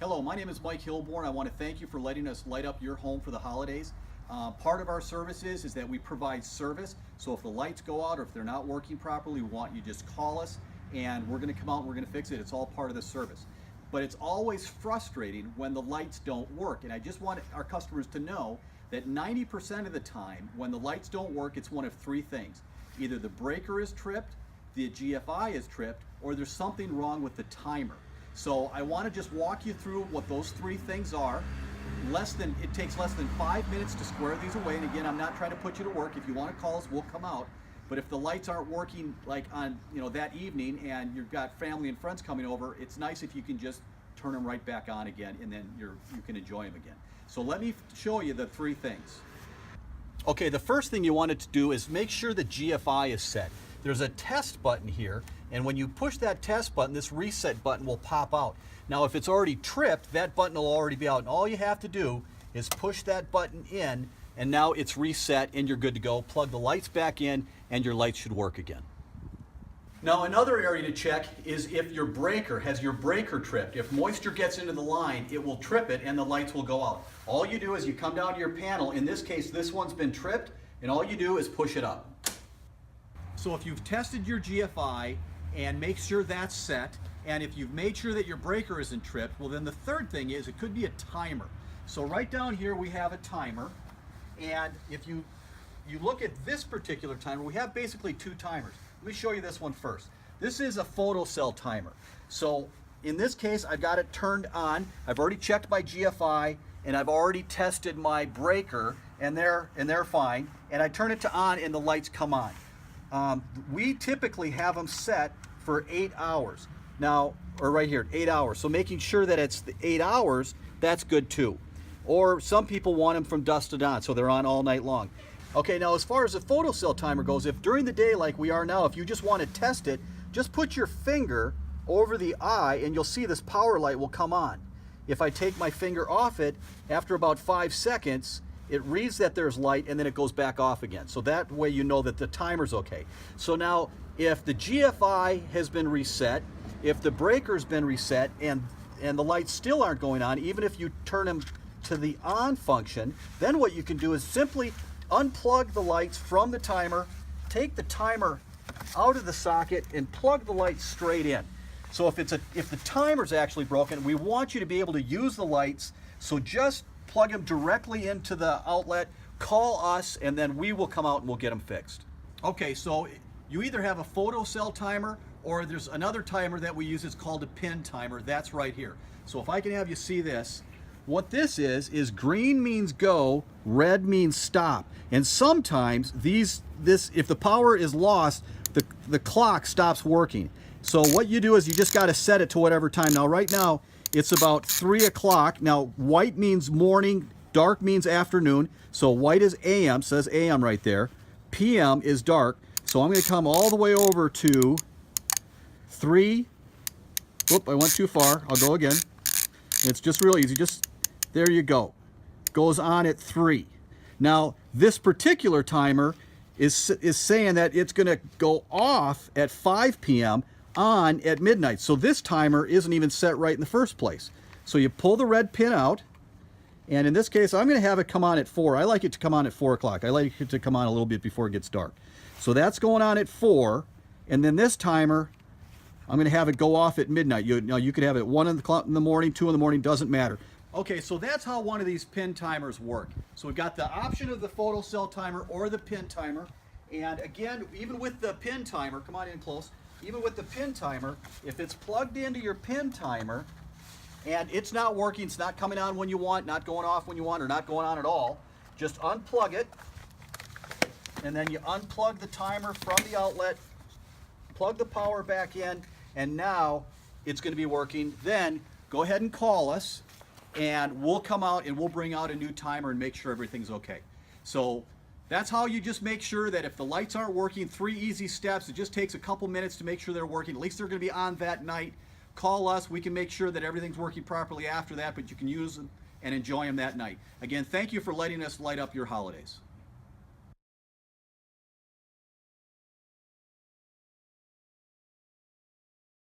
Hello, my name is Mike Hilborn. I want to thank you for letting us light up your home for the holidays. Part of our services is that we provide service. So if the lights go out or if they're not working properly, we want you to just call us and we're going to come out and we're going to fix it. It's all part of the service. But it's always frustrating when the lights don't work. And I just want our customers to know that 90% of the time when the lights don't work, it's one of three things. Either the breaker is tripped, the GFI is tripped, or there's something wrong with the timer. So I want to just walk you through what those three things are. It takes less than 5 minutes to square these away. And again, I'm not trying to put you to work. If you want to call us, we'll come out. But if the lights aren't working like on that evening and you've got family and friends coming over, it's nice if you can just turn them right back on again and then you can enjoy them again. So let me show you the three things. Okay, the first thing you wanted to do is make sure the GFI is set. There's a test button here, and when you push that test button, this reset button will pop out. Now, if it's already tripped, that button will already be out, and all you have to do is push that button in, and now it's reset, and you're good to go. Plug the lights back in, and your lights should work again. Now, another area to check is if your breaker tripped. If moisture gets into the line, it will trip it, and the lights will go out. All you do is you come down to your panel. In this case, this one's been tripped, and all you do is push it up. So if you've tested your GFI and make sure that's set, and if you've made sure that your breaker isn't tripped, well then the third thing is it could be a timer. So right down here we have a timer, and if you look at this particular timer, we have basically two timers. Let me show you this one first. This is a photocell timer. So in this case, I've got it turned on. I've already checked my GFI and I've already tested my breaker, and they're fine. And I turn it to on and the lights come on. We typically have them set for 8 hours. Now, or right here, 8 hours. So making sure that it's the 8 hours, that's good too. Or some people want them from dusk to dawn, so they're on all night long. Okay, now as far as the photocell timer goes, if during the day like we are now, if you just want to test it, just put your finger over the eye and you'll see this power light will come on. If I take my finger off it, after about 5 seconds, it reads that there's light and then it goes back off again. So that way you know that the timer's okay. So now if the GFI has been reset, if the breaker's been reset and the lights still aren't going on, even if you turn them to the on function, then what you can do is simply unplug the lights from the timer, take the timer out of the socket and plug the lights straight in. So if the timer's actually broken, we want you to be able to use the lights, so just plug them directly into the outlet, call us, and then we will come out and we'll get them fixed. Okay, so you either have a photocell timer or there's another timer that we use. It's called a pin timer. That's right here. So if I can have you see this, what this is green means go, red means stop. And sometimes if the power is lost, the clock stops working. So what you do is you just got to set it to whatever time. Now right now it's about 3 o'clock. Now white means morning, dark means afternoon. So white is AM, says AM right there. PM is dark. So I'm going to come all the way over to 3. Whoop, I went too far. I'll go again. It's just real easy. There you go. Goes on at 3. Now this particular timer is saying that it's going to go off at 5 p.m. on at midnight. So this timer isn't even set right in the first place. So you pull the red pin out, and in this case I'm going to have it come on at 4. I like it to come on at 4 o'clock. I like it to come on a little bit before it gets dark. So that's going on at 4, and then this timer I'm going to have it go off at midnight. You could have it 1 in the morning, 2 in the morning, doesn't matter. Okay, so that's how one of these pin timers work. So we've got the option of the photocell timer or the pin timer. And again, even with the pin timer, come on in close, even with the pin timer, if it's plugged into your pin timer and it's not working, it's not coming on when you want, not going off when you want, or not going on at all, just unplug it, and then you unplug the timer from the outlet, plug the power back in, and now it's going to be working. Then go ahead and call us, and we'll come out and we'll bring out a new timer and make sure everything's okay. So that's how you just make sure that if the lights aren't working, 3 easy steps. It just takes a couple minutes to make sure they're working. At least they're going to be on that night. Call us. We can make sure that everything's working properly after that, but you can use them and enjoy them that night. Again, thank you for letting us light up your holidays.